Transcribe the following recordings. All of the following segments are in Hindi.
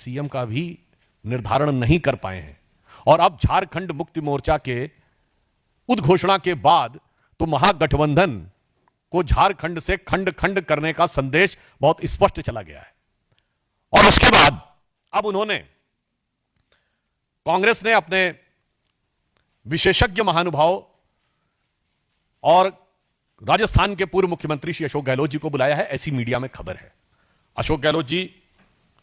सीएम का भी निर्धारण नहीं कर पाए हैं। और अब झारखंड मुक्ति मोर्चा के उद्घोषणा के बाद तो महागठबंधन को झारखंड से खंड खंड करने का संदेश बहुत स्पष्ट चला गया है। और उसके बाद अब उन्होंने, कांग्रेस ने अपने विशेषज्ञ महानुभाव और राजस्थान के पूर्व मुख्यमंत्री श्री अशोक गहलोत जी को बुलाया है, ऐसी मीडिया में खबर है। अशोक गहलोत जी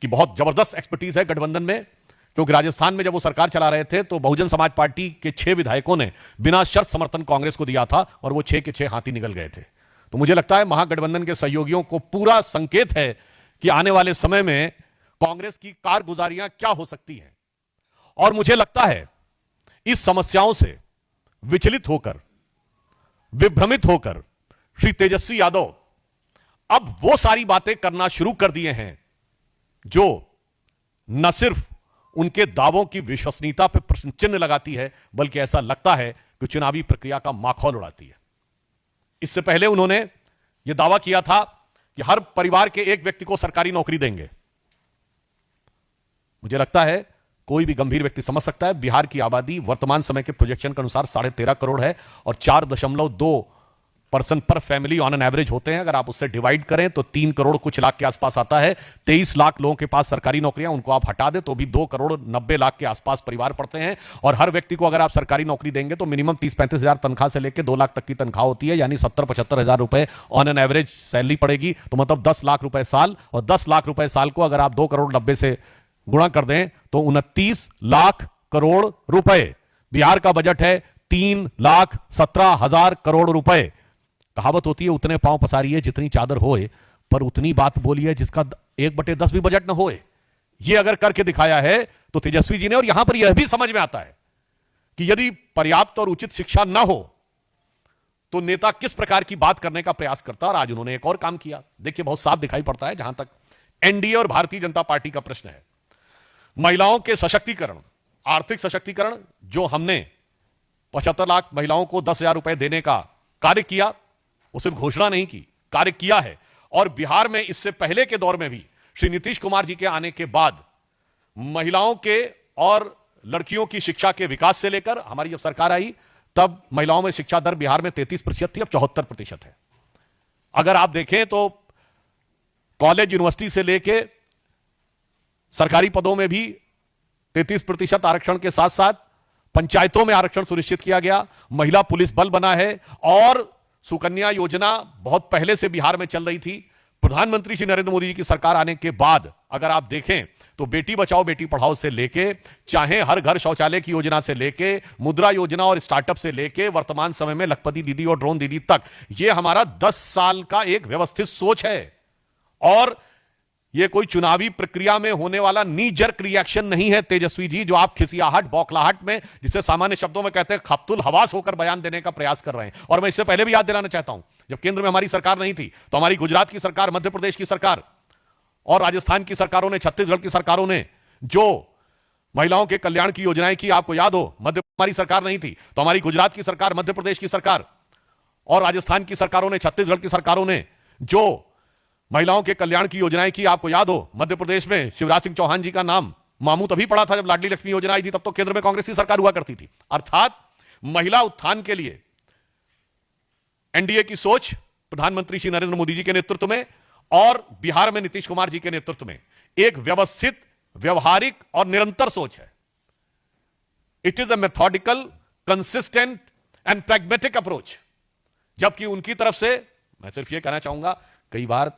की बहुत जबरदस्त एक्सपर्टीज है गठबंधन में, क्योंकि राजस्थान में जब वो सरकार चला रहे थे तो बहुजन समाज पार्टी के 6 विधायकों ने बिना शर्त समर्थन कांग्रेस को दिया था और वो 6 के 6 हाथी निकल गए थे। तो मुझे लगता है महागठबंधन के सहयोगियों को पूरा संकेत है कि आने वाले समय में कांग्रेस की कारगुजारियां क्या हो सकती हैं। और मुझे लगता है इस समस्याओं से विचलित होकर, विभ्रमित होकर श्री तेजस्वी यादव अब वो सारी बातें करना शुरू कर दिए हैं जो न सिर्फ उनके दावों की विश्वसनीयता पर प्रश्न चिन्ह लगाती है, बल्कि ऐसा लगता है कि चुनावी प्रक्रिया का माखौल उड़ाती है। इससे पहले उन्होंने यह दावा किया था कि हर परिवार के एक व्यक्ति को सरकारी नौकरी देंगे। मुझे लगता है कोई भी गंभीर व्यक्ति समझ सकता है बिहार की आबादी वर्तमान समय के प्रोजेक्शन के अनुसार 13.5 करोड़ है और 4.2% पर फैमिली ऑन एन एवरेज होते हैं। अगर आप उससे डिवाइड करें तो 3 करोड़ कुछ लाख के आसपास आता है। 23 लाख लोगों के पास सरकारी नौकरियां, उनको आप हटा दें तो भी 2 करोड़ 90 लाख के आसपास परिवार पड़ते हैं। और हर व्यक्ति को अगर आप सरकारी नौकरी देंगे तो मिनिमम 30-35 हजार तनख्वाह से लेकर 2 लाख तक की तनख्वाह होती है, यानी 70-75 हजार रुपए ऑन एन एवरेज सैलरी पड़ेगी। तो मतलब 10 लाख रुपए साल, और 10 लाख रुपए साल को अगर आप 2 करोड़ 90 से गुणा कर दें तो 29 लाख करोड़ रुपए। बिहार का बजट है 3,17,000 करोड़ रुपए। कहावत होती है उतने पांव पसारिए जितनी चादर होए, पर उतनी बात बोलिए जिसका 1/10 भी बजट न होए। ये अगर करके दिखाया है तो तेजस्वी जी ने। और यहां पर यह भी समझ में आता है कि यदि पर्याप्त और उचित शिक्षा न हो तो नेता किस प्रकार की बात करने का प्रयास करता है। और आज उन्होंने एक और काम किया, देखिए बहुत साफ दिखाई पड़ता है। जहां तक एनडीए और भारतीय जनता पार्टी का प्रश्न है, महिलाओं के सशक्तिकरण, आर्थिक सशक्तिकरण, जो हमने 75 लाख महिलाओं को 10,000 रुपए देने का कार्य किया, वो सिर्फ घोषणा नहीं की, कार्य किया है। और बिहार में इससे पहले के दौर में भी श्री नीतीश कुमार जी के आने के बाद महिलाओं के और लड़कियों की शिक्षा के विकास से लेकर हमारी जब सरकार आई तब महिलाओं में शिक्षा दर बिहार में 33% थी, अब 74% है। अगर आप देखें तो कॉलेज यूनिवर्सिटी से लेके सरकारी पदों में भी 33% आरक्षण के साथ साथ पंचायतों में आरक्षण सुनिश्चित किया गया। महिला पुलिस बल बना है और सुकन्या योजना बहुत पहले से बिहार में चल रही थी। प्रधानमंत्री श्री नरेंद्र मोदी जी की सरकार आने के बाद अगर आप देखें तो बेटी बचाओ बेटी पढ़ाओ से लेके, चाहे हर घर शौचालय की योजना से लेके, मुद्रा योजना और स्टार्टअप से लेके वर्तमान समय में लखपति दीदी और ड्रोन दीदी तक, यह हमारा 10 साल का एक व्यवस्थित सोच है। और यह कोई चुनावी प्रक्रिया में होने वाला नी जर्क रिएक्शन नहीं है तेजस्वी जी, जो आप खिसियाहट बौखलाहट में, जिसे सामान्य शब्दों में कहते हैं खप्तुल हवास होकर बयान देने का प्रयास कर रहे हैं। और मैं इससे पहले भी याद दिलाना चाहता हूं, जब केंद्र में हमारी सरकार नहीं थी तो हमारी गुजरात की सरकार, मध्य प्रदेश की सरकार और राजस्थान की सरकारों ने, छत्तीसगढ़ की सरकारों ने जो महिलाओं के कल्याण की योजनाएं की, आपको याद हो, मध्य हमारी सरकार नहीं थी तो हमारी गुजरात की सरकार, मध्य प्रदेश की सरकार और राजस्थान की सरकारों ने, छत्तीसगढ़ की सरकारों ने जो महिलाओं के कल्याण की योजनाएं की, आपको याद हो, मध्य प्रदेश में शिवराज सिंह चौहान जी का नाम मामू तभी पड़ा था जब लाडली लक्ष्मी योजना आई थी, तब तो केंद्र में कांग्रेस की सरकार हुआ करती थी। अर्थात महिला उत्थान के लिए एनडीए की सोच प्रधानमंत्री श्री नरेंद्र मोदी जी के नेतृत्व में और बिहार में नीतीश कुमार जी के नेतृत्व में एक व्यवस्थित, व्यवहारिक और निरंतर सोच है। It is a methodical, consistent and pragmatic approach. जबकि उनकी तरफ से मैं सिर्फ यह कहना चाहूंगा, कई बार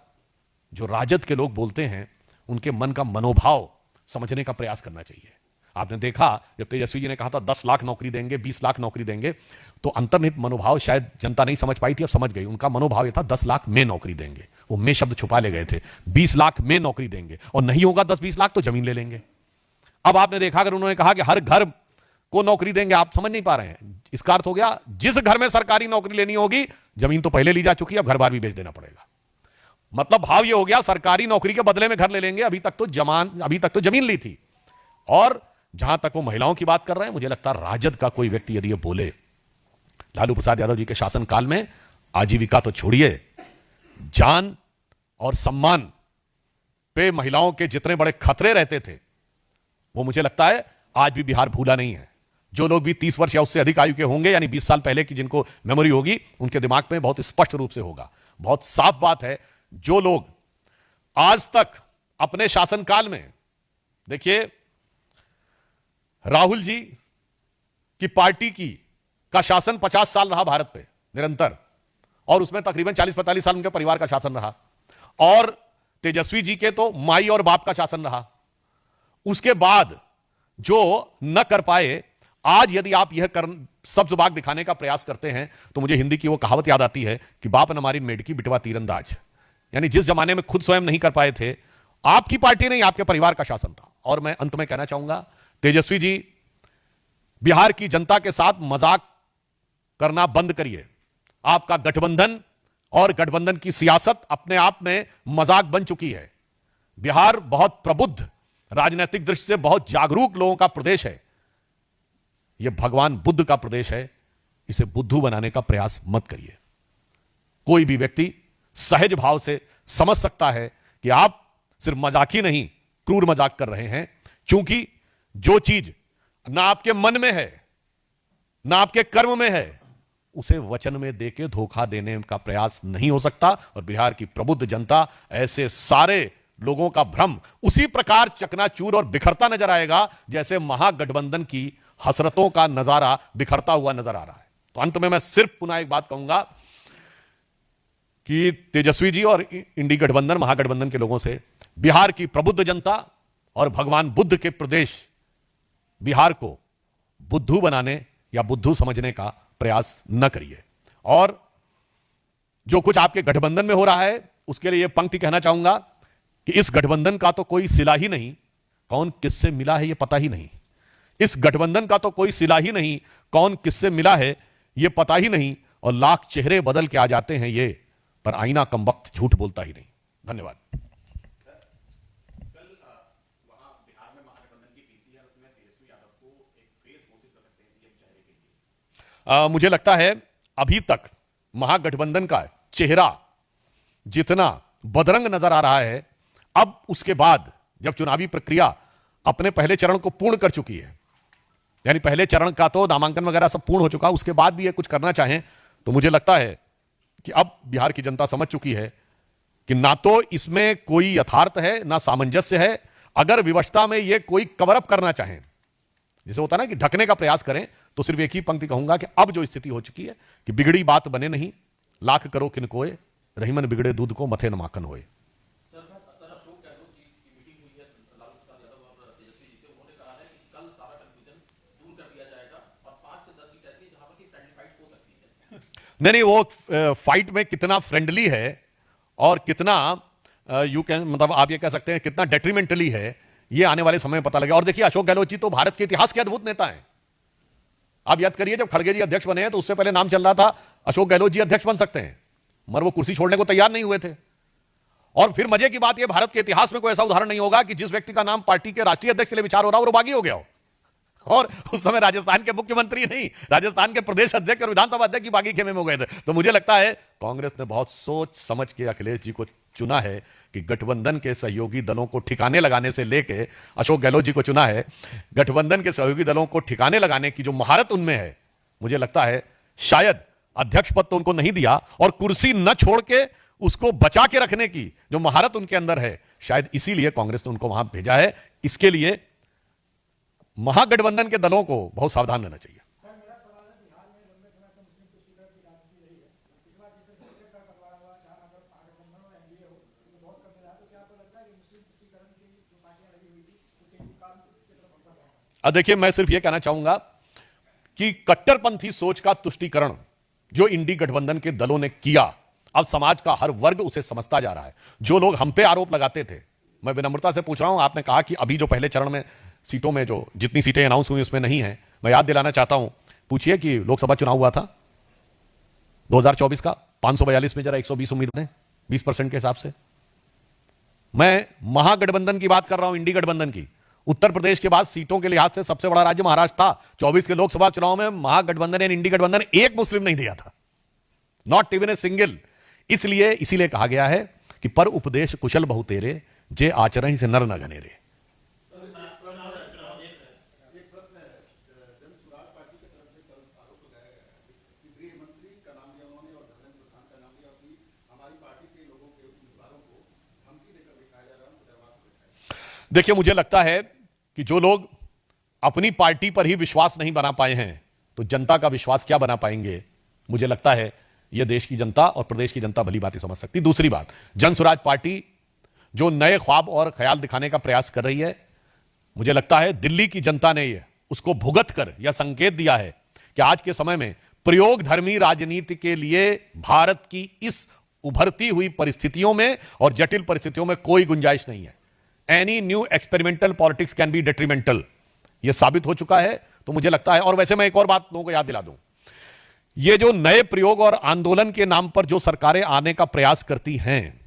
जो राजद के लोग बोलते हैं उनके मन का मनोभाव समझने का प्रयास करना चाहिए। आपने देखा जब तेजस्वी जी ने कहा था 10 लाख नौकरी देंगे, 20 लाख नौकरी देंगे, तो अंतर्निहित मनोभाव शायद जनता नहीं समझ पाई थी, अब समझ गई। उनका मनोभाव यह था 10 लाख में नौकरी देंगे, वो में शब्द छुपा ले गए थे। 20 लाख में नौकरी देंगे और नहीं होगा 10-20 लाख तो जमीन ले लेंगे। अब आपने देखा अगर उन्होंने कहा कि हर घर को नौकरी देंगे, आप समझ नहीं पा रहे हैं, इसका अर्थ हो गया जिस घर में सरकारी नौकरी लेनी होगी जमीन तो पहले ली जा चुकी है, अब घर बार भी बेच देना पड़ेगा। मतलब भाव ये हो गया सरकारी नौकरी के बदले में घर ले लेंगे, अभी तक तो जमीन ली थी। और जहां तक वो महिलाओं की बात कर रहे हैं, मुझे लगता है राजद का कोई व्यक्ति यदि ये बोले, लालू प्रसाद यादव जी के शासनकाल में आजीविका तो छोड़िए, जान और सम्मान पे महिलाओं के जितने बड़े खतरे रहते थे वो मुझे लगता है आज भी बिहार भूला नहीं है। जो लोग भी 30 वर्ष या उससे अधिक आयु के होंगे, यानी 20 साल पहले की जिनको मेमोरी होगी, उनके दिमाग में बहुत स्पष्ट रूप से होगा। बहुत साफ बात है, जो लोग आज तक अपने शासनकाल में, देखिए राहुल जी की पार्टी का शासन 50 साल रहा भारत पे निरंतर, और उसमें तकरीबन 40-45 साल उनके परिवार का शासन रहा, और तेजस्वी जी के तो माई और बाप का शासन रहा। उसके बाद जो न कर पाए, आज यदि आप यह सब्ज बाग दिखाने का प्रयास करते हैं, तो मुझे हिंदी की वो कहावत याद आती है कि बाप न मारी मेढकी बिटवा तीरंदाज। यानी जिस जमाने में खुद स्वयं नहीं कर पाए थे, आपकी पार्टी नहीं, आपके परिवार का शासन था। और मैं अंत में कहना चाहूंगा, तेजस्वी जी, बिहार की जनता के साथ मजाक करना बंद करिए। आपका गठबंधन और गठबंधन की सियासत अपने आप में मजाक बन चुकी है। बिहार बहुत प्रबुद्ध, राजनीतिक दृष्टि से बहुत जागरूक लोगों का प्रदेश है। यह भगवान बुद्ध का प्रदेश है, इसे बुद्धू बनाने का प्रयास मत करिए। कोई भी व्यक्ति सहज भाव से समझ सकता है कि आप सिर्फ मजाक ही नहीं, क्रूर मजाक कर रहे हैं, क्योंकि जो चीज ना आपके मन में है ना आपके कर्म में है, उसे वचन में देके धोखा देने का प्रयास नहीं हो सकता। और बिहार की प्रबुद्ध जनता ऐसे सारे लोगों का भ्रम उसी प्रकार चकनाचूर और बिखरता नजर आएगा जैसे महागठबंधन की हसरतों का नजारा बिखरता हुआ नजर आ रहा है। तो अंत में मैं सिर्फ पुनः एक बात कहूंगा कि तेजस्वी जी और इंडी गठबंधन, महागठबंधन के लोगों से बिहार की प्रबुद्ध जनता और भगवान बुद्ध के प्रदेश बिहार को बुद्धू बनाने या बुद्धू समझने का प्रयास न करिए। और जो कुछ आपके गठबंधन में हो रहा है, उसके लिए यह पंक्ति कहना चाहूंगा कि इस गठबंधन का तो कोई सिला ही नहीं, कौन किससे मिला है यह पता ही नहीं। इस गठबंधन का तो कोई सिला ही नहीं, कौन किससे मिला है यह पता ही नहीं। और लाख चेहरे बदल के आ जाते हैं ये, पर आईना कम वक्त झूठ बोलता ही नहीं। धन्यवाद। मुझे लगता है अभी तक महागठबंधन का चेहरा जितना बदरंग नजर आ रहा है, अब उसके बाद जब चुनावी प्रक्रिया अपने पहले चरण को पूर्ण कर चुकी है, यानी पहले चरण का तो नामांकन वगैरह सब पूर्ण हो चुका, उसके बाद भी ये कुछ करना चाहें, तो मुझे लगता है कि अब बिहार की जनता समझ चुकी है कि ना तो इसमें कोई यथार्थ है ना सामंजस्य है। अगर विवशता में ये कोई कवर अप करना चाहें, जैसे होता है ना कि ढकने का प्रयास करें, तो सिर्फ एक ही पंक्ति कहूंगा कि अब जो स्थिति हो चुकी है कि बिगड़ी बात बने नहीं, लाख करो किन कोय, रहीमन बिगड़े दूध को मथे न माखन होए। नहीं, वो फाइट में कितना फ्रेंडली है और कितना यू कैन, मतलब आप ये कह सकते हैं कितना डेट्रीमेंटली है, ये आने वाले समय में पता लगेगा। और देखिए, अशोक गहलोत जी तो भारत के इतिहास के अद्भुत नेता हैं। आप याद करिए, जब खड़गे जी अध्यक्ष बने हैं तो उससे पहले नाम चल रहा था अशोक गहलोत जी अध्यक्ष बन सकते हैं, मगर वो कुर्सी छोड़ने को तैयार नहीं हुए थे। और फिर मजे की बात यह, भारत के इतिहास में कोई ऐसा उदाहरण नहीं होगा कि जिस व्यक्ति का नाम पार्टी के राष्ट्रीय अध्यक्ष के लिए विचार हो रहा हो वो बागी हो गया हो। और उस समय राजस्थान के मुख्यमंत्री नहीं, राजस्थान के प्रदेश अध्यक्ष और विधानसभा अध्यक्ष की बागी खेमे में हो गए थे। तो मुझे लगता है कांग्रेस ने बहुत सोच समझ के अखिलेश जी को चुना है कि गठबंधन के सहयोगी दलों को ठिकाने लगाने से लेके अशोक गहलोत जी को चुना है। गठबंधन के सहयोगी दलों को ठिकाने लगाने की जो महारत उनमें है, मुझे लगता है शायद अध्यक्ष पद तो उनको नहीं दिया, और कुर्सी न छोड़ के उसको बचा के रखने की जो महारत उनके अंदर है, शायद इसीलिए कांग्रेस ने उनको वहां भेजा है। इसके लिए महागठबंधन के दलों को बहुत सावधान रहना चाहिए। अब देखिए, मैं सिर्फ यह कहना चाहूंगा कि कट्टरपंथी सोच का तुष्टीकरण जो इंडी गठबंधन के दलों ने किया, अब समाज का हर वर्ग उसे समझता जा रहा है। जो लोग हम पे आरोप लगाते थे, मैं विनम्रता से पूछ रहा हूं, आपने कहा कि अभी जो पहले चरण में सीटों में जो जितनी सीटें अनाउंस हुई उसमें नहीं है, मैं याद दिलाना चाहता हूं, पूछिए कि लोकसभा चुनाव हुआ था 2024 का, 542 में जरा 120 उम्मीदवार, 20% के हिसाब से। मैं महागठबंधन की बात कर रहा हूं, इंडी गठबंधन की। उत्तर प्रदेश के बाद सीटों के लिहाज से सबसे बड़ा राज्य महाराष्ट्र था। 24 के लोकसभा चुनाव में महागठबंधन या इंडी गठबंधन एक मुस्लिम नहीं दिया था, नॉट इवन ए सिंगल। इसीलिए कहा गया है कि पर उपदेश कुशल बहु तेरे, जे आचरण से नर न घनेरे। देखिए, मुझे लगता है कि जो लोग अपनी पार्टी पर ही विश्वास नहीं बना पाए हैं, तो जनता का विश्वास क्या बना पाएंगे? मुझे लगता है यह देश की जनता और प्रदेश की जनता भली बात ही समझ सकती। दूसरी बात, जन स्वराज पार्टी जो नए ख्वाब और ख्याल दिखाने का प्रयास कर रही है, मुझे लगता है दिल्ली की जनता ने उसको भुगत कर यह संकेत दिया है कि आज के समय में प्रयोगधर्मी राजनीति के लिए भारत की इस उभरती हुई परिस्थितियों में और जटिल परिस्थितियों में कोई गुंजाइश नहीं है। Any new experimental politics can be detrimental, यह साबित हो चुका है। तो मुझे लगता है, और वैसे मैं एक और बात लोगों को याद दिला दूं, ये जो नए प्रयोग और आंदोलन के नाम पर जो सरकारें आने का प्रयास करती हैं,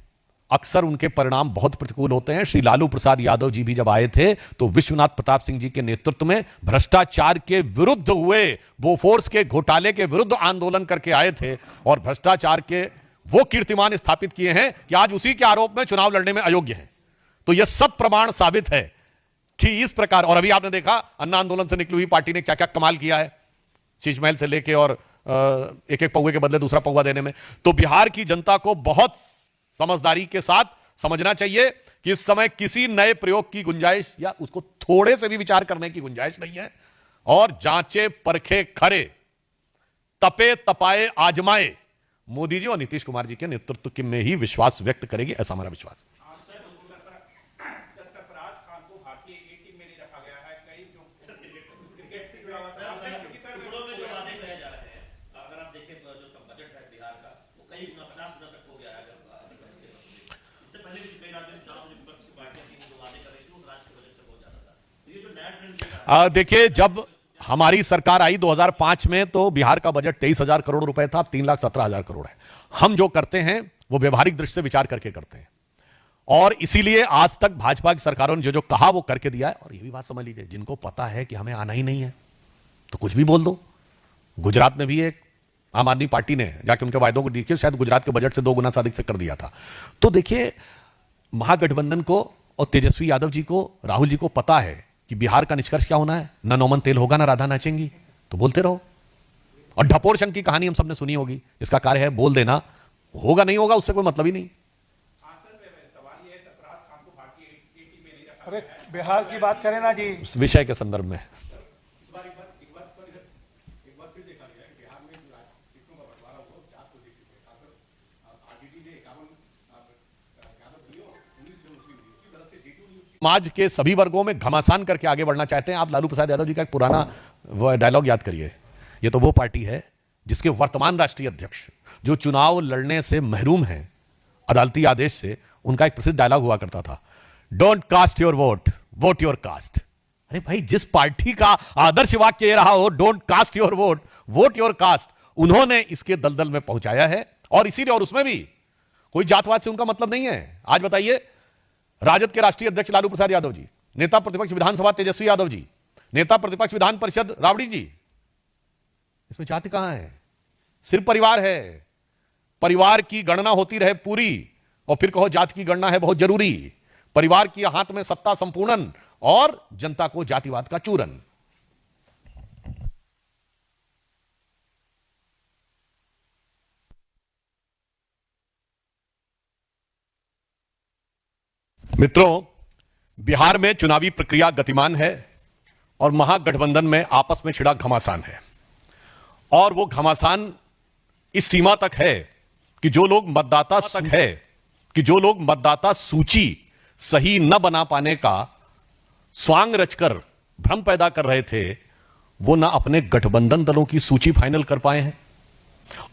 अक्सर उनके परिणाम बहुत प्रतिकूल होते हैं। श्री लालू प्रसाद यादव जी भी जब आए थे तो विश्वनाथ प्रताप सिंह जी के नेतृत्व में भ्रष्टाचार के विरुद्ध हुए, बोफोर्स के घोटाले के विरुद्ध आंदोलन करके आए थे और भ्रष्टाचार के वो कीर्तिमान स्थापित किए हैं कि आज उसी के आरोप में चुनाव लड़ने में अयोग्य हैं। तो यह सब प्रमाण साबित है कि इस प्रकार, और अभी आपने देखा अन्ना आंदोलन से निकली हुई पार्टी ने क्या क्या कमाल किया है, शीश महल से लेके और एक एक पौवे के बदले दूसरा पौवा देने में। तो बिहार की जनता को बहुत समझदारी के साथ समझना चाहिए कि इस समय किसी नए प्रयोग की गुंजाइश या उसको थोड़े से भी विचार करने की गुंजाइश नहीं है। और जांचे परखे खरे, तपे तपाए आजमाए मोदी जी और नीतीश कुमार जी के नेतृत्व में ही विश्वास व्यक्त करेगी, ऐसा हमारा विश्वास है। देखिए, जब हमारी सरकार आई 2005 में तो बिहार का बजट 23,000 करोड़ रुपए था, अब 3,17,000 करोड़ है। हम जो करते हैं वो व्यवहारिक दृष्टि से विचार करके करते हैं, और इसीलिए आज तक भाजपा की सरकारों ने जो जो कहा वो करके दिया है। और ये भी बात समझ लीजिए, जिनको पता है कि हमें आना ही नहीं है तो कुछ भी बोल दो। गुजरात में भी एक आम आदमी पार्टी ने जाके उनके वायदों को देखिए, शायद गुजरात के बजट से 2 गुना से अधिक से कर दिया था। तो देखिए, महागठबंधन को और तेजस्वी यादव जी को, राहुल जी को पता है कि बिहार का निष्कर्ष क्या होना है, ना नौमन तेल होगा ना राधा नाचेंगी। तो बोलते रहो। और ढपोर शंख की कहानी हम सबने सुनी होगी, इसका कार्य है बोल देना, होगा नहीं होगा उससे कोई मतलब ही नहीं। अरे बिहार की बात करें ना जी, उस विषय के संदर्भ में समाज के सभी वर्गों में घमासान करके आगे बढ़ना चाहते हैं। आप लालू प्रसाद यादव जी का एक पुराना डायलॉग याद करिए। ये तो वो पार्टी है जिसके वर्तमान राष्ट्रीय अध्यक्ष जो चुनाव लड़ने से महरूम हैं अदालती आदेश से, उनका एक प्रसिद्ध डायलॉग हुआ करता था, don't cast your vote, vote your caste. अरे भाई, जिस पार्टी का आदर्श वाक्य ये रहा हो, don't cast your vote, vote your caste, उन्होंने इसके दलदल में पहुंचाया है। और इसीलिए, और उसमें भी कोई जातवाद से उनका मतलब नहीं है। आज बताइए, राजद के राष्ट्रीय अध्यक्ष लालू प्रसाद यादव जी, नेता प्रतिपक्ष विधानसभा तेजस्वी यादव जी, नेता प्रतिपक्ष विधान परिषद राबड़ी जी, इसमें जाति कहां है? सिर्फ परिवार है। परिवार की गणना होती रहे पूरी, और फिर कहो जाति की गणना है बहुत जरूरी। परिवार की हाथ में सत्ता संपूर्णन और जनता को जातिवाद का चूरन। मित्रों, बिहार में चुनावी प्रक्रिया गतिमान है और महागठबंधन में आपस में छिड़ा घमासान है। और वो घमासान इस सीमा तक है कि जो लोग मतदाता सूची सही न बना पाने का स्वांग रचकर भ्रम पैदा कर रहे थे, वो ना अपने गठबंधन दलों की सूची फाइनल कर पाए हैं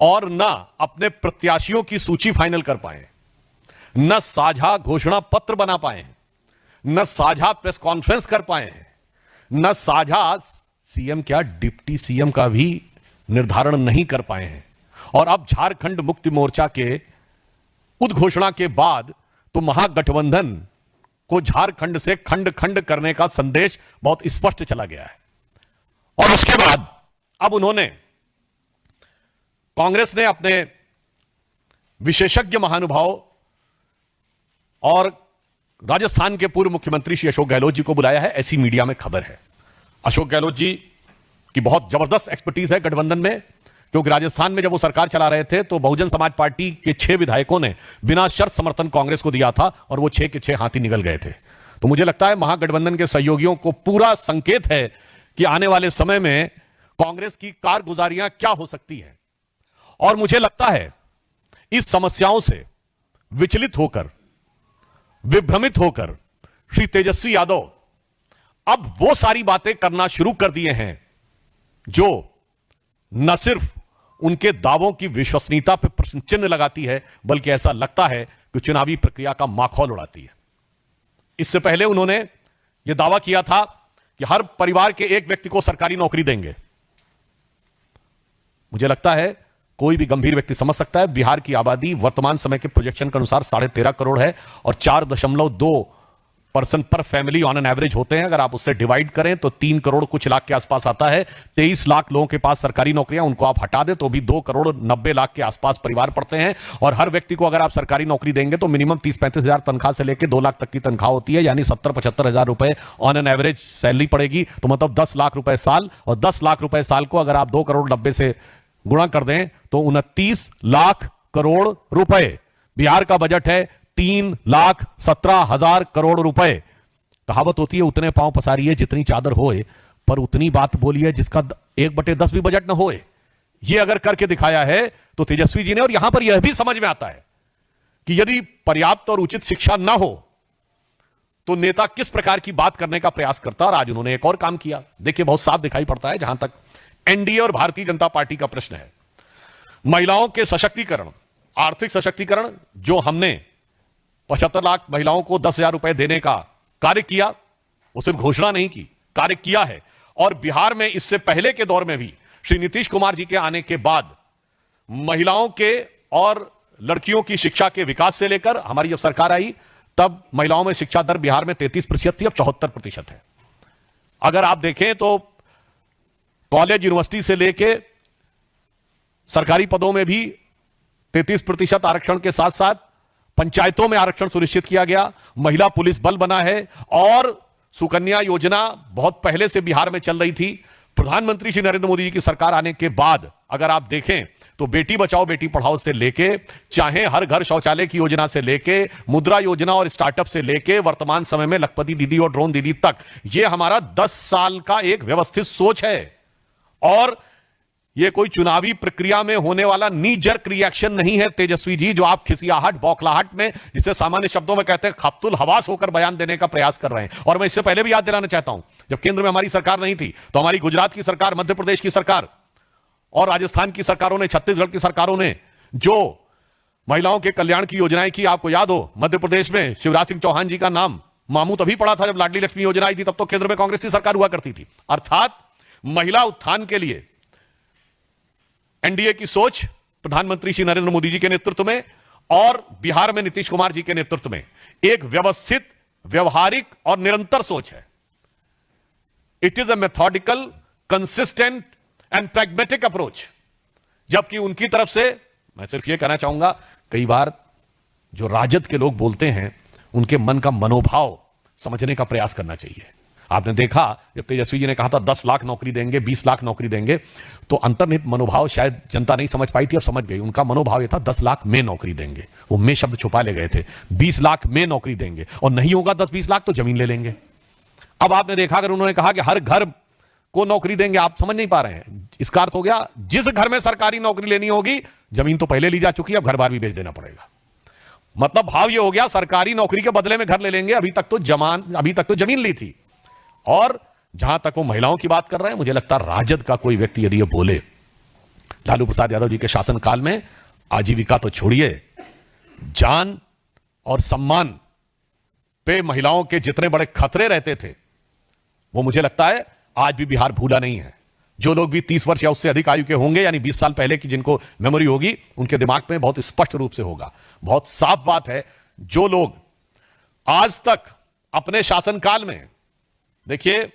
और ना अपने प्रत्याशियों की सूची फाइनल कर पाए, न साझा घोषणा पत्र बना पाए हैं, न साझा प्रेस कॉन्फ्रेंस कर पाए हैं, न साझा सीएम क्या डिप्टी सीएम का भी निर्धारण नहीं कर पाए हैं। और अब झारखंड मुक्ति मोर्चा के उद्घोषणा के बाद तो महागठबंधन को झारखंड से खंड खंड करने का संदेश बहुत स्पष्ट चला गया है। और उसके बाद अब उन्होंने, कांग्रेस ने अपने विशेषज्ञ महानुभाव और राजस्थान के पूर्व मुख्यमंत्री श्री अशोक गहलोत जी को बुलाया है, ऐसी मीडिया में खबर है। अशोक गहलोत जी की बहुत जबरदस्त एक्सपर्टीज है गठबंधन में, क्योंकि राजस्थान में जब वो सरकार चला रहे थे तो बहुजन समाज पार्टी के 6 विधायकों ने बिना शर्त समर्थन कांग्रेस को दिया था और वो 6 के 6 हाथी निकल गए थे। तो मुझे लगता है महागठबंधन के सहयोगियों को पूरा संकेत है कि आने वाले समय में कांग्रेस की कारगुजारियां क्या हो सकती है। और मुझे लगता है इस समस्याओं से विचलित होकर, विभ्रमित होकर श्री तेजस्वी यादव अब वो सारी बातें करना शुरू कर दिए हैं जो न सिर्फ उनके दावों की विश्वसनीयता पर प्रश्न चिन्ह लगाती है, बल्कि ऐसा लगता है कि चुनावी प्रक्रिया का माखौल उड़ाती है। इससे पहले उन्होंने यह दावा किया था कि हर परिवार के एक व्यक्ति को सरकारी नौकरी देंगे। मुझे लगता है कोई भी गंभीर व्यक्ति समझ सकता है बिहार की आबादी वर्तमान समय के प्रोजेक्शन के अनुसार 13.5 करोड़ है और 4.2% पर फैमिली ऑन एन एवरेज होते हैं। अगर आप उससे डिवाइड करें तो 3 करोड़ कुछ लाख के आसपास आता है। 23 लाख लोगों के पास सरकारी नौकरियां, उनको आप हटा दें तो भी 2 करोड़ 90 लाख के आसपास परिवार पड़ते हैं। और हर व्यक्ति को अगर आप सरकारी नौकरी देंगे तो मिनिमम 30-35 हजार तनख्वाह से लेकर 2 लाख तक की तनख्वाह होती है, यानी 70-75 हजार रुपए ऑन एन एवरेज सैलरी पड़ेगी। तो मतलब 10 लाख रुपए साल, और 10 लाख रुपए साल को अगर आप 2 करोड़ 90 से गुणा कर दें तो 29 लाख करोड़ रुपए। बिहार का बजट है 3,17,000 करोड़ रुपए। कहावत होती है उतने पांव पसारिए जितनी चादर होए, पर उतनी बात बोली है जिसका 1/10 भी बजट न होए। यह अगर करके दिखाया है तो तेजस्वी जी ने, और यहां पर यह भी समझ में आता है कि यदि पर्याप्त और उचित शिक्षा ना हो तो नेता किस प्रकार की बात करने का प्रयास करता। और आज उन्होंने एक और काम किया, देखिए बहुत साफ दिखाई पड़ता है। जहां तक एनडीए और भारतीय जनता पार्टी का प्रश्न है, महिलाओं के सशक्तिकरण, आर्थिक सशक्तिकरण, जो हमने 75 लाख महिलाओं को 10,000 रुपए देने का कार्य किया, वो सिर्फ घोषणा नहीं की, कार्य किया है। और बिहार में इससे पहले के दौर में भी श्री नीतीश कुमार जी के आने के बाद महिलाओं के और लड़कियों की शिक्षा के विकास से लेकर हमारी जब सरकार आई तब महिलाओं में शिक्षा दर बिहार में 33% थी, अब 74% है। अगर आप देखें तो कॉलेज यूनिवर्सिटी से लेके सरकारी पदों में भी 33% आरक्षण के साथ साथ पंचायतों में आरक्षण सुनिश्चित किया गया। महिला पुलिस बल बना है और सुकन्या योजना बहुत पहले से बिहार में चल रही थी। प्रधानमंत्री श्री नरेंद्र मोदी जी की सरकार आने के बाद अगर आप देखें तो बेटी बचाओ बेटी पढ़ाओ से लेके, चाहे हर घर शौचालय की योजना से लेके, मुद्रा योजना और स्टार्टअप से लेके वर्तमान समय में लखपति दीदी और ड्रोन दीदी तक, यह हमारा 10 साल का एक व्यवस्थित सोच है। और यह कोई चुनावी प्रक्रिया में होने वाला नी जर्क रिएक्शन नहीं है तेजस्वी जी, जो आप खिसियाहट बौखलाहट में, जिसे सामान्य शब्दों में कहते हैं खप्तुल हवास होकर बयान देने का प्रयास कर रहे हैं। और मैं इससे पहले भी याद दिलाना चाहता हूं, जब केंद्र में हमारी सरकार नहीं थी तो हमारी गुजरात की सरकार, मध्य प्रदेश की सरकार और राजस्थान की सरकारों ने, छत्तीसगढ़ की सरकारों ने जो महिलाओं के कल्याण की योजनाएं की, आपको याद हो मध्य प्रदेश में शिवराज सिंह चौहान जी का नाम मामू तभी पड़ा था जब लाडली लक्ष्मी योजना आई थी, तब तो केंद्र में कांग्रेस की सरकार हुआ करती थी। अर्थात महिला उत्थान के लिए एनडीए की सोच प्रधानमंत्री श्री नरेंद्र मोदी जी के नेतृत्व में और बिहार में नीतीश कुमार जी के नेतृत्व में एक व्यवस्थित, व्यवहारिक और निरंतर सोच है। It is a methodical, consistent and pragmatic approach. जबकि उनकी तरफ से मैं सिर्फ यह कहना चाहूंगा, कई बार जो राजद के लोग बोलते हैं उनके मन का मनोभाव समझने का प्रयास करना चाहिए। आपने देखा जब तेजस्वी जी ने कहा था 10 लाख नौकरी देंगे, 20 लाख नौकरी देंगे, तो अंतर्निहित मनोभाव शायद जनता नहीं समझ पाई थी, अब समझ गई। उनका मनोभाव यह था 10 लाख में नौकरी देंगे, वो में शब्द छुपा ले गए थे। 20 लाख में नौकरी देंगे और नहीं होगा 10-20 लाख तो जमीन ले लेंगे। अब आपने देखा अगर उन्होंने कहा कि हर घर को नौकरी देंगे, आप समझ नहीं पा रहे हैं, इसका अर्थ हो गया जिस घर में सरकारी नौकरी लेनी होगी जमीन तो पहले ली जा चुकी है, अब घर बार भी बेच देना पड़ेगा। मतलब भाव यह हो गया सरकारी नौकरी के बदले में घर ले लेंगे, अभी तक तो जमीन ली थी। और जहां तक वो महिलाओं की बात कर रहे हैं, मुझे लगता है राजद का कोई व्यक्ति यदि ये बोले, लालू प्रसाद यादव जी के शासनकाल में आजीविका तो छोड़िए, जान और सम्मान पे महिलाओं के जितने बड़े खतरे रहते थे वो मुझे लगता है आज भी बिहार भूला नहीं है। जो लोग भी 30 वर्ष या उससे अधिक आयु के होंगे, यानी 20 साल पहले की जिनको मेमोरी होगी, उनके दिमाग में बहुत स्पष्ट रूप से होगा। बहुत साफ बात है, जो लोग आज तक अपने शासनकाल में, देखिए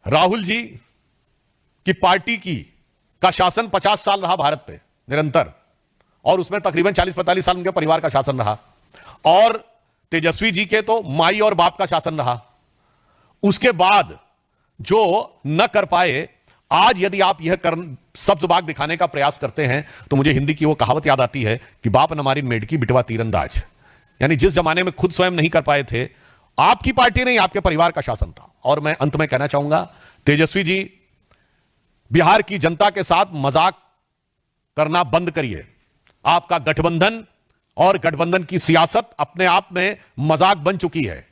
राहुल जी की पार्टी का शासन 50 साल रहा भारत पे निरंतर, और उसमें तकरीबन 40-45 साल उनके परिवार का शासन रहा, और तेजस्वी जी के तो माई और बाप का शासन रहा। उसके बाद जो न कर पाए, आज यदि आप यह सब्ज बाग दिखाने का प्रयास करते हैं तो मुझे हिंदी की वो कहावत याद आती है कि बाप न मारी मेढकी बिटवा तीरंदाज। यानी जिस जमाने में खुद स्वयं नहीं कर पाए थे आपकी पार्टी नहीं, आपके परिवार का शासन था। और मैं अंत में कहना चाहूंगा, तेजस्वी जी, बिहार की जनता के साथ मजाक करना बंद करिए। आपका गठबंधन और गठबंधन की सियासत अपने आप में मजाक बन चुकी है।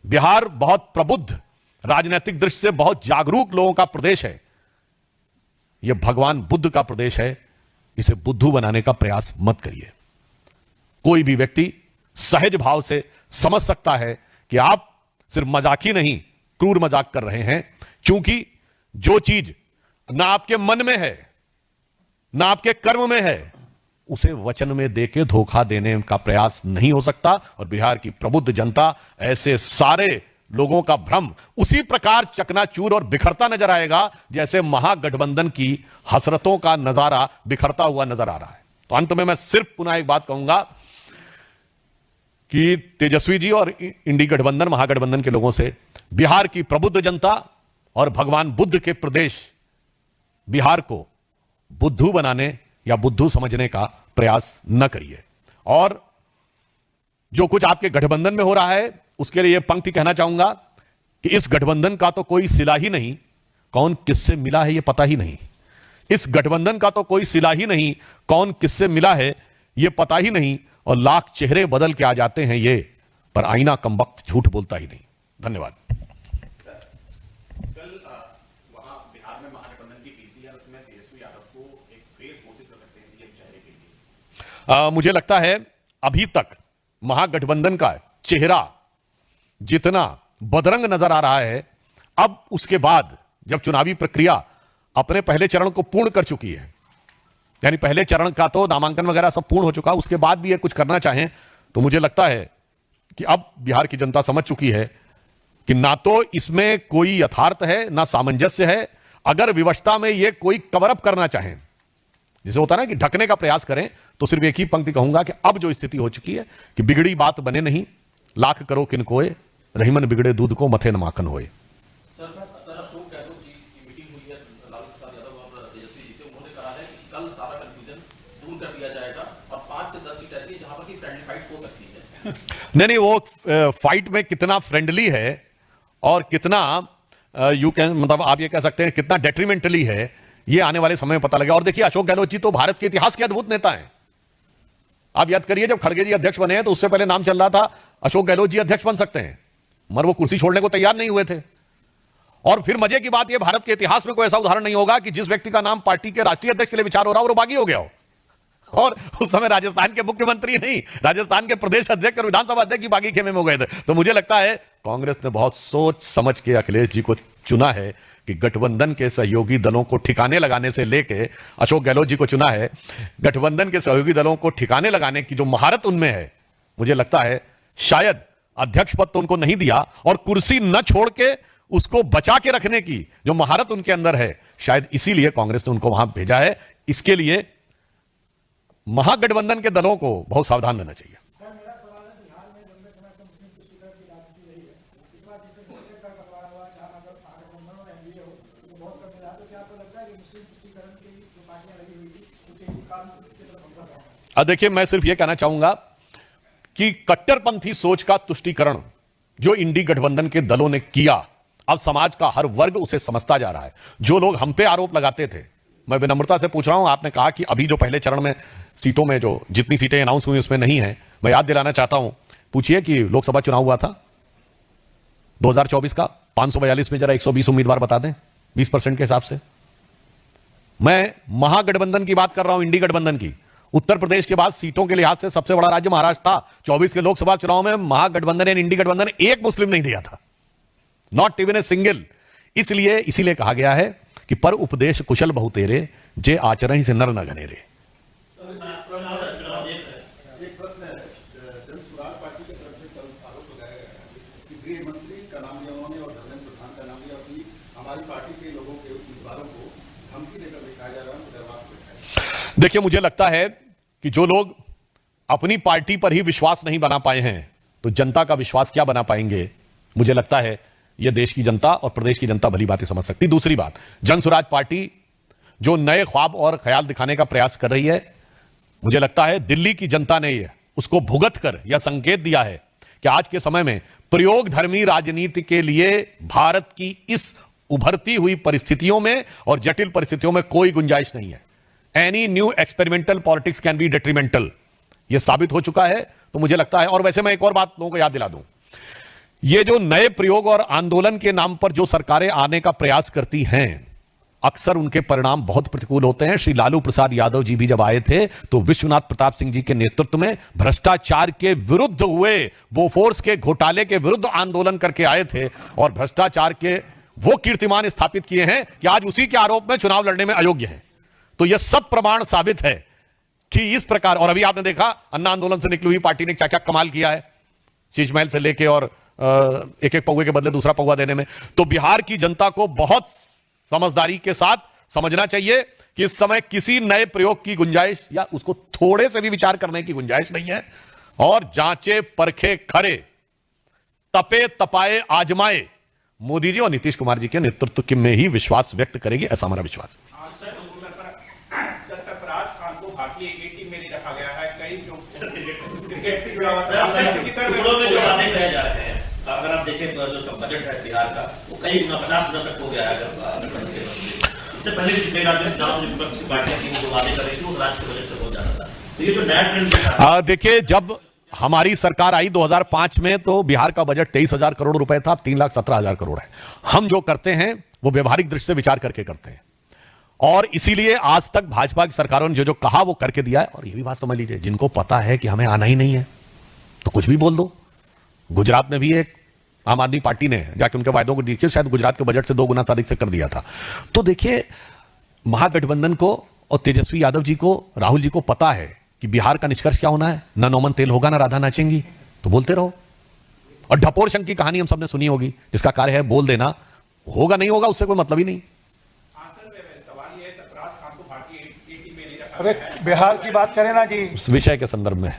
बिहार बहुत प्रबुद्ध, राजनीतिक दृष्टि से बहुत जागरूक लोगों का प्रदेश है। यह भगवान बुद्ध का प्रदेश है। इसे बुद्धू बनाने का प्रयास मत करिए। कोई भी व्यक्ति सहज भाव से समझ सकता है कि आप सिर्फ मजाक ही नहीं, क्रूर मजाक कर रहे हैं, क्योंकि जो चीज ना आपके मन में है ना आपके कर्म में है, उसे वचन में देके धोखा देने का प्रयास नहीं हो सकता। और बिहार की प्रबुद्ध जनता ऐसे सारे लोगों का भ्रम उसी प्रकार चकनाचूर और बिखरता नजर आएगा जैसे महागठबंधन की हसरतों का नजारा बिखरता हुआ नजर आ रहा है। तो अंत में मैं सिर्फ पुनः एक बात कहूंगा कि तेजस्वी जी और इंडी गठबंधन, महागठबंधन के लोगों से बिहार की प्रबुद्ध जनता और भगवान बुद्ध के प्रदेश बिहार को बुद्धू बनाने या बुद्धू समझने का प्रयास न करिए। और जो कुछ आपके गठबंधन में हो रहा है, उसके लिए यह पंक्ति कहना चाहूंगा कि इस गठबंधन का तो कोई सिला ही नहीं, कौन किससे मिला है यह पता ही नहीं। इस गठबंधन का तो कोई सिला ही नहीं, कौन किससे मिला है यह पता ही नहीं। और लाख चेहरे बदल के आ जाते हैं ये, पर आईना कमबख्त झूठ बोलता ही नहीं। धन्यवाद। कल वहां बिहार में महागठबंधन की पीसी है, उसमें तेजस्वी यादव को एक फेस घोषित कर सकते हैं सीएम चेहरे के लिए। मुझे लगता है अभी तक महागठबंधन का चेहरा जितना बदरंग नजर आ रहा है, अब उसके बाद जब चुनावी प्रक्रिया अपने पहले चरण को पूर्ण कर चुकी है, यानी पहले चरण का तो नामांकन वगैरह सब पूर्ण हो चुका, उसके बाद भी ये कुछ करना चाहें तो मुझे लगता है कि अब बिहार की जनता समझ चुकी है कि ना तो इसमें कोई यथार्थ है ना सामंजस्य है। अगर विवशता में ये कोई कवर अप करना चाहें, जैसे होता है ना कि ढकने का प्रयास करें, तो सिर्फ एक ही पंक्ति कहूंगा कि अब जो स्थिति हो चुकी है कि बिगड़ी बात बने नहीं, लाख करो किन कोय, रहीमन बिगड़े दूध को मथे न माखन होए। सर अशोक गहलोत जी की मीटिंग हुई है लालू प्रसाद यादव और तेजस्वी जी से, उन्होंने कहा है कि कल सारा कंफ्यूजन दूर कर दिया जाएगा और 5 से 10 सीट ऐसी है जहां पर की फ्रेंडली फाइट हो सकती है। नहीं, वो फाइट में कितना फ्रेंडली है और कितना यू कैन, मतलब आप ये कह सकते हैं कितना डेट्रीमेंटली है, ये आने वाले समय में पता लगेगा। और देखिए, अशोक गहलोत जी तो भारत के इतिहास के अद्भुत नेता हैं। आप याद करिए, जब खड़गे जी अध्यक्ष बने हैं तो उससे पहले नाम चल रहा था अशोक गहलोत जी अध्यक्ष बन सकते हैं, मगर वो कुर्सी छोड़ने को तैयार नहीं हुए थे। और फिर मजे की बात यह, भारत के इतिहास में कोई ऐसा उदाहरण नहीं होगा कि जिस व्यक्ति का नाम पार्टी के राष्ट्रीय अध्यक्ष के लिए विचार हो रहा हो वो बागी हो गया हो। और उस समय राजस्थान के मुख्यमंत्री नहीं, राजस्थान के प्रदेश अध्यक्ष और विधानसभा अध्यक्ष की बागी खेमे में हो गए थे। तो मुझे लगता है कांग्रेस ने बहुत सोच समझ के अखिलेश जी को चुना है कि गठबंधन के सहयोगी दलों को ठिकाने लगाने से लेके अशोक गहलोत जी को चुना है। गठबंधन के सहयोगी दलों को ठिकाने लगाने की जो महारत उनमें है, मुझे लगता है शायद अध्यक्ष पद तो उनको नहीं दिया, और कुर्सी न छोड़ के उसको बचा के रखने की जो महारत उनके अंदर है, शायद इसीलिए कांग्रेस ने उनको वहां भेजा है। इसके लिए महागठबंधन के दलों को बहुत सावधान रहना चाहिए। देखिए, मैं सिर्फ यह कहना चाहूंगा कि कट्टरपंथी सोच का तुष्टीकरण जो इंडी गठबंधन के दलों ने किया, अब समाज का हर वर्ग उसे समझता जा रहा है। जो लोग हम पे आरोप लगाते थे, मैं विनम्रता से पूछ रहा हूं, आपने कहा कि अभी जो पहले चरण में सीटों में जो जितनी सीटें अनाउंस हुई उसमें नहीं है, मैं याद दिलाना चाहता हूं, पूछिए कि लोकसभा चुनाव हुआ था 2024 का, 542 में जरा 120 उम्मीदवार बता दें 20% के हिसाब से। मैं महागठबंधन की बात कर रहा हूं, इंडी गठबंधन की। उत्तर प्रदेश के बाद सीटों के लिहाज से सबसे बड़ा राज्य महाराष्ट्र था। 24 के लोकसभा चुनाव में महागठबंधन या इंडी गठबंधन ने एक मुस्लिम नहीं दिया था, नॉट इवन ए सिंगल। इसीलिए कहा गया है कि पर उपदेश कुशल बहु तेरे, जे आचरण से नर न घनेरे। देखिए, मुझे लगता है कि जो लोग अपनी पार्टी पर ही विश्वास नहीं बना पाए हैं, तो जनता का विश्वास क्या बना पाएंगे। मुझे लगता है यह देश की जनता और प्रदेश की जनता भली बातें समझ सकती। दूसरी बात, जनसुराज पार्टी जो नए ख्वाब और ख्याल दिखाने का प्रयास कर रही है, मुझे लगता है दिल्ली की जनता ने उसको भुगत कर यह संकेत दिया है कि आज के समय में प्रयोग धर्मी राजनीति के लिए भारत की इस उभरती हुई परिस्थितियों में और जटिल परिस्थितियों में कोई गुंजाइश नहीं है। Any new experimental politics can be detrimental, यह साबित हो चुका है। तो मुझे लगता है, और वैसे मैं एक और बात लोगों को याद दिला दूं, ये जो नए प्रयोग और आंदोलन के नाम पर जो सरकारें आने का प्रयास करती हैं, अक्सर उनके परिणाम बहुत प्रतिकूल होते हैं। श्री लालू प्रसाद यादव जी भी जब आए थे तो विश्वनाथ प्रताप सिंह जी के नेतृत्व में भ्रष्टाचार के विरुद्ध हुए, बोफोर्स के घोटाले के विरुद्ध आंदोलन करके आए थे और भ्रष्टाचार के वो कीर्तिमान स्थापित किए हैं कि आज उसी के आरोप में चुनाव लड़ने में अयोग्य हैं। तो यह सब प्रमाण साबित है कि इस प्रकार, और अभी आपने देखा अन्ना आंदोलन से निकली हुई पार्टी ने क्या क्या कमाल किया है, शीश महल से लेके और एक एक पौवे के बदले दूसरा पौवा देने में। तो बिहार की जनता को बहुत समझदारी के साथ समझना चाहिए कि इस समय किसी नए प्रयोग की गुंजाइश या उसको थोड़े से भी विचार करने की गुंजाइश नहीं है। और जांचे परखे खरे, तपे तपाए आजमाए मोदी जी और नीतीश कुमार जी के नेतृत्व में ही विश्वास व्यक्त करेगी, ऐसा हमारा विश्वास है। जब तक फराज खान को भारतीय ए टीम में नहीं रखा गया है, कई जो क्रिकेट से जुड़ा हुआ टुकड़ों में जो बातें कहे जा रहे हैं, अगर आप देखें तो जो बजट है बिहार का वो कई गुना 50 गुना तक हो गया है। इससे पहले भी कई राज्यों में चुनाव विपक्ष की पार्टियां थी जो वादे कर रही थी वो राज्य के बजट से हो जाता था। तो ये जो नया ट्रेंड देखिए, जब हमारी सरकार आई 2005 में तो बिहार का बजट 23,000 करोड़ रुपए था, अब 3,17,000 करोड़ है। हम जो करते हैं वो व्यवहारिक दृष्टि से विचार करके करते हैं और इसीलिए आज तक भाजपा की सरकारों ने जो कहा वो करके दिया है। और ये भी बात समझ लीजिए, जिनको पता है कि हमें आना ही नहीं है तो कुछ भी बोल दो। गुजरात में भी एक आम आदमी पार्टी ने जाके उनके वायदों को देखिए, शायद गुजरात के बजट से 2 गुना से अधिक से कर दिया था। तो देखिए, महागठबंधन को और तेजस्वी यादव जी को, राहुल जी को पता है कि बिहार का निष्कर्ष क्या होना है, ना नौमन तेल होगा ना राधा नाचेंगी। तो बोलते रहो। और ढपोर शंख की कहानी हम सबने सुनी होगी, जिसका कार्य है बोल देना, होगा नहीं होगा उससे कोई मतलब ही नहीं। अरे बिहार की बात करें ना जी, उस विषय के संदर्भ में